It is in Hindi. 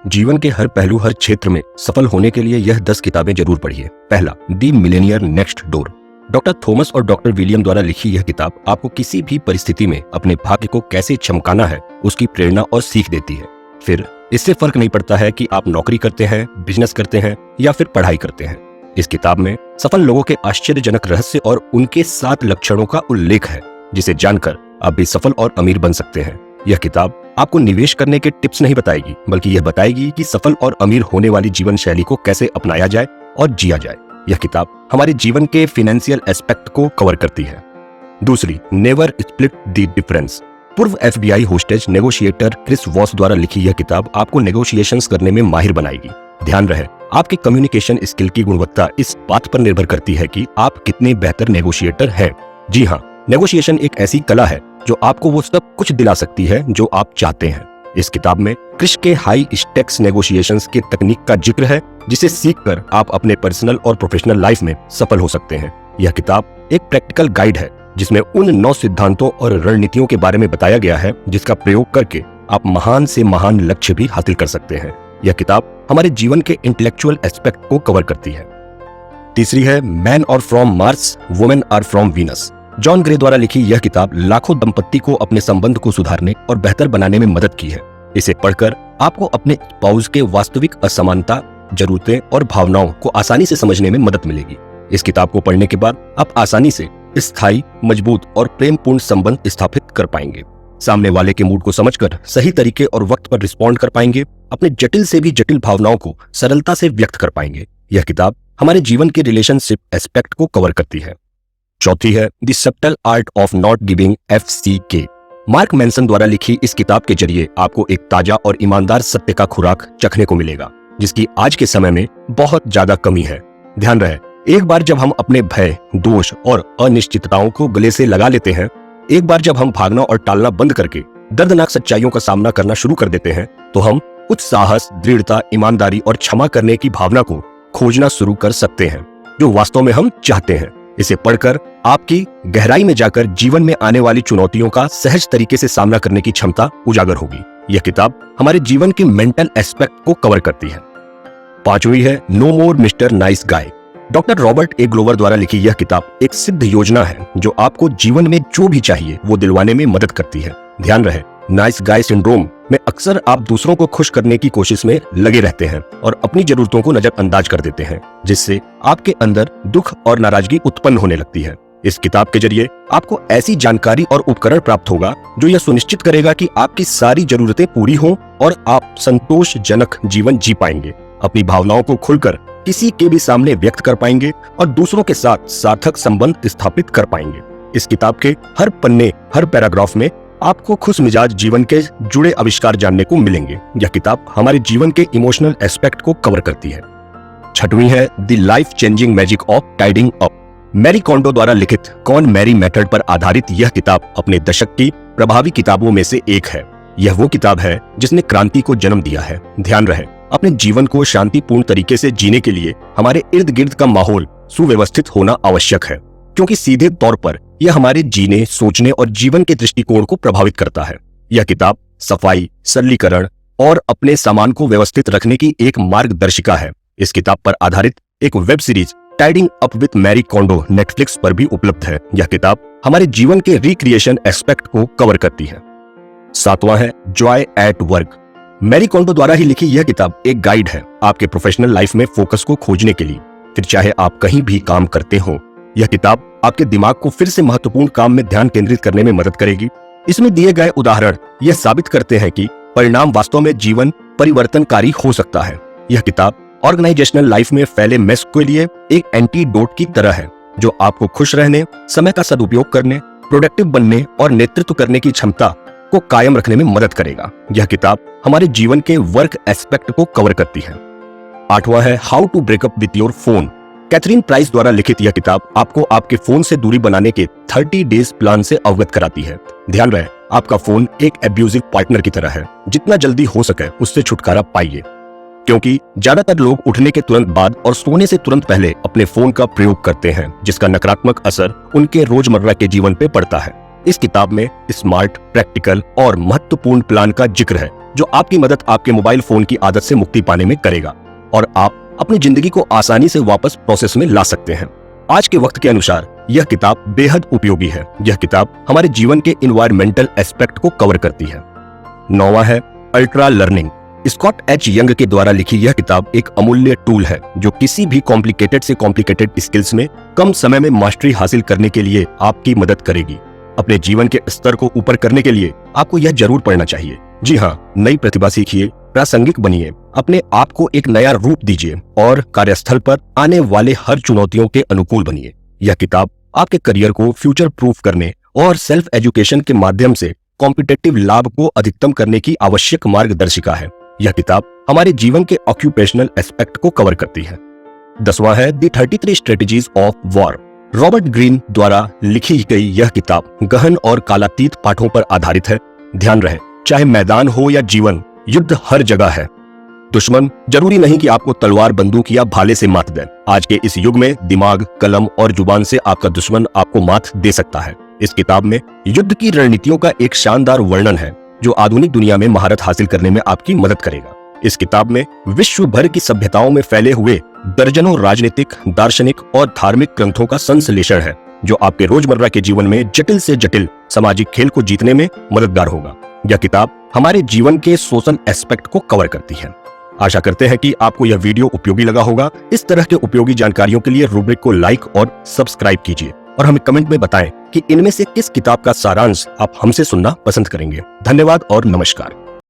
जीवन के हर पहलू हर क्षेत्र में सफल होने के लिए यह 10 किताबें जरूर पढ़िए। पहला, the Millionaire next door. Doctor Thomas और डॉक्टर विलियम द्वारा लिखी यह किताब आपको किसी भी परिस्थिति में अपने भाग्य को कैसे चमकाना है उसकी प्रेरणा और सीख देती है। फिर इससे फर्क नहीं पड़ता है कि आप नौकरी करते हैं, बिजनेस करते हैं या फिर पढ़ाई करते हैं। इस किताब में सफल लोगों के आश्चर्यजनक रहस्य और उनके 7 लक्षणों का उल्लेख है जिसे जानकर आप भी सफल और अमीर बन सकते हैं। यह किताब आपको निवेश करने के टिप्स नहीं बताएगी, बल्कि यह बताएगी कि सफल और अमीर होने वाली जीवन शैली को कैसे अपनाया जाए और जिया जाए। यह किताब हमारे जीवन के फाइनेंशियल एस्पेक्ट को कवर करती है। दूसरी, नेवर स्प्लिट द डिफरेंस। पूर्व FBI hostage negotiator Chris Voss द्वारा लिखी यह किताब आपको नेगोशिएशंस करने में माहिर बनाएगी। ध्यान रहे, आपके कम्युनिकेशन स्किल की गुणवत्ता इस बात पर निर्भर करती है कि आप कितने बेहतर नेगोशिएटर हैं। जी हाँ, नेगोशिएशन एक ऐसी कला है जो आपको वो सब कुछ दिला सकती है जो आप चाहते हैं। इस किताब में क्रिस के हाई स्टेक्स नेगोशिएशंस की तकनीक का जिक्र है जिसे सीखकर आप अपने पर्सनल और प्रोफेशनल लाइफ में सफल हो सकते हैं। यह किताब एक प्रैक्टिकल गाइड है जिसमें उन 9 सिद्धांतों और रणनीतियों के बारे में बताया गया है जिसका प्रयोग करके आप महान से महान लक्ष्य भी हासिल कर सकते हैं। यह किताब हमारे जीवन के इंटेलेक्चुअल एस्पेक्ट को कवर करती है। तीसरी है man are from Mars, women are from Venus. John Gray द्वारा लिखी यह किताब लाखों दंपत्ति को अपने संबंध को सुधारने और बेहतर बनाने में मदद की है। इसे पढ़कर आपको अपने स्पाउस के वास्तविक असमानता, जरूरतें और भावनाओं को आसानी से समझने में मदद मिलेगी। इस किताब को पढ़ने के बाद आप आसानी से स्थायी, मजबूत और प्रेमपूर्ण संबंध स्थापित कर पाएंगे। सामने वाले के मूड को समझकर सही तरीके और वक्त पर रिस्पॉन्ड कर पाएंगे। अपने जटिल से भी जटिल भावनाओं को सरलता से व्यक्त कर पाएंगे। यह किताब हमारे जीवन के रिलेशनशिप एस्पेक्ट को कवर करती है। चौथी है the subtle art of not giving FCK। Mark Manson द्वारा लिखी इस किताब के जरिए आपको एक ताजा और ईमानदार सत्य का खुराक चखने को मिलेगा जिसकी आज के समय में बहुत ज्यादा कमी है। ध्यान रहे, एक बार जब हम अपने भय, दोष और अनिश्चितताओं को गले से लगा लेते हैं, एक बार जब हम भागना और टालना बंद करके दर्दनाक सच्चाइयों का सामना करना शुरू कर देते हैं, तो हम कुछ साहस, दृढ़ता, ईमानदारी और क्षमा करने की भावना को खोजना शुरू कर सकते हैं जो वास्तव में हम चाहते हैं। इसे पढ़कर आपकी गहराई में जाकर जीवन में आने वाली चुनौतियों का सहज तरीके से सामना करने की क्षमता उजागर होगी। यह किताब हमारे जीवन के मेंटल एस्पेक्ट को कवर करती है। पांचवी है no more mister nice guy. Doctor Robert A Glover द्वारा लिखी यह किताब एक सिद्ध योजना है जो आपको जीवन में जो भी चाहिए वो दिलवाने में मदद करती है। ध्यान रहे, नाइस गाय सिंड्रोम में अक्सर आप दूसरों को खुश करने की कोशिश में लगे रहते हैं और अपनी जरूरतों को नजरअंदाज कर देते हैं, जिससे आपके अंदर दुख और नाराजगी उत्पन्न होने लगती है। इस किताब के जरिए आपको ऐसी जानकारी और उपकरण प्राप्त होगा जो यह सुनिश्चित करेगा कि आपकी सारी जरूरतें पूरी हों और आप संतोषजनक जीवन जी पाएंगे, अपनी भावनाओं को खुलकर किसी के भी सामने व्यक्त कर पाएंगे और दूसरों के साथ सार्थक संबंध स्थापित कर पाएंगे। इस किताब के हर पन्ने, हर पैराग्राफ में आपको खुश मिजाज जीवन के जुड़े आविष्कार जानने को मिलेंगे। यह किताब हमारे जीवन के इमोशनल एस्पेक्ट को कवर करती है। छठवीं है the life changing magic of tidying up. Marie Kondo द्वारा लिखित कौन मैरी मेथड पर आधारित यह किताब अपने दशक की प्रभावी किताबों में से एक है। यह वो किताब है जिसने क्रांति को जन्म दिया है। ध्यान रहे, अपने जीवन को शांतिपूर्ण तरीके से जीने के लिए हमारे इर्द गिर्द का माहौल सुव्यवस्थित होना आवश्यक है, क्योंकि सीधे तौर पर यह हमारे जीने, सोचने और जीवन के दृष्टिकोण को प्रभावित करता है। यह किताब सफाई, सरलीकरण और अपने सामान को व्यवस्थित रखने की एक मार्गदर्शिका है। इस किताब पर आधारित एक web series tidying up with Marie Kondo Netflix पर भी उपलब्ध है। यह किताब हमारे जीवन के रिक्रिएशन एस्पेक्ट को कवर करती है। सातवां है Joy at work. Mary Kondo द्वारा ही लिखी यह किताब एक गाइड है आपके प्रोफेशनल लाइफ में फोकस को खोजने के लिए, फिर चाहे आप कहीं भी काम करते हो। यह किताब आपके दिमाग को फिर से महत्वपूर्ण काम में ध्यान केंद्रित करने में मदद करेगी। इसमें दिए गए उदाहरण यह साबित करते हैं कि परिणाम वास्तव में जीवन परिवर्तनकारी हो सकता है। यह किताब ऑर्गेनाइजेशनल लाइफ में फैले मेस के लिए एक एंटीडोट की तरह है जो आपको खुश रहने, समय का सदुपयोग करने, प्रोडक्टिव बनने और नेतृत्व करने की क्षमता को कायम रखने में मदद करेगा। यह किताब हमारे जीवन के वर्क एस्पेक्ट को कवर करती है। आठवां है how to break up with your phone. Catherine Price द्वारा लिखित यह किताब आपको आपके फोन से दूरी बनाने के 30 डेज प्लान से अवगत कराती है। ध्यान रहे, आपका फोन एक एब्यूजिव पार्टनर की तरह है। जितना जल्दी हो सके उससे छुटकारा पाइए, क्योंकि ज्यादातर लोग उठने के तुरंत बाद और सोने से तुरंत पहले अपने फोन का प्रयोग करते हैं, जिसका नकारात्मक असर उनके रोजमर्रा के जीवन पे पड़ता है। इस किताब में स्मार्ट, प्रैक्टिकल और महत्वपूर्ण प्लान का जिक्र है जो आपकी मदद आपके मोबाइल फोन की आदत से मुक्ति पाने में करेगा और आप अपनी जिंदगी को आसानी से वापस प्रोसेस में ला सकते हैं। आज के वक्त के अनुसार यह किताब बेहद उपयोगी है। यह किताब हमारे जीवन के इन्वायरमेंटल एस्पेक्ट को कवर करती है। 9वां है ultra learning. Scott H Young के द्वारा लिखी यह किताब एक अमूल्य टूल है जो किसी भी कॉम्प्लिकेटेड से कॉम्प्लिकेटेड स्किल्स में कम समय में मास्टरी हासिल करने के लिए आपकी मदद करेगी। अपने जीवन के स्तर को ऊपर करने के लिए आपको यह जरूर पढ़ना चाहिए। जी हाँ, नई प्रतिभा सीखिए, प्रासंगिक बनिए, अपने आप को एक नया रूप दीजिए और कार्यस्थल पर आने वाले हर चुनौतियों के अनुकूल बनिए। यह किताब आपके करियर को फ्यूचर प्रूफ करने और सेल्फ एजुकेशन के माध्यम से कॉम्पिटिटिव लाभ को अधिकतम करने की आवश्यक मार्गदर्शिका है। यह किताब हमारे जीवन के ऑक्यूपेशनल एस्पेक्ट को कवर करती है। 10वां है the 33 strategies of war. Robert Greene द्वारा लिखी गई यह किताब गहन और कालातीत पाठों पर आधारित है। ध्यान रहे, चाहे मैदान हो या जीवन, युद्ध हर जगह है। दुश्मन जरूरी नहीं कि आपको तलवार, बंदूक या भाले से मात दे। आज के इस युग में दिमाग, कलम और जुबान से आपका दुश्मन आपको मात दे सकता है। इस किताब में युद्ध की रणनीतियों का एक शानदार वर्णन है जो आधुनिक दुनिया में महारत हासिल करने में आपकी मदद करेगा। इस किताब में विश्व भर की सभ्यताओं में फैले हुए दर्जनों राजनीतिक, दार्शनिक और धार्मिक ग्रंथों का संश्लेषण है जो आपके रोजमर्रा के जीवन में जटिल से जटिल सामाजिक खेल को जीतने में मददगार होगा। यह किताब हमारे जीवन के सोशल एस्पेक्ट को कवर करती है। आशा करते हैं कि आपको यह वीडियो उपयोगी लगा होगा। इस तरह के उपयोगी जानकारियों के लिए रूब्रिक को लाइक और सब्सक्राइब कीजिए और हमें कमेंट में बताएं कि इनमें से किस किताब का सारांश आप हमसे सुनना पसंद करेंगे। धन्यवाद और नमस्कार।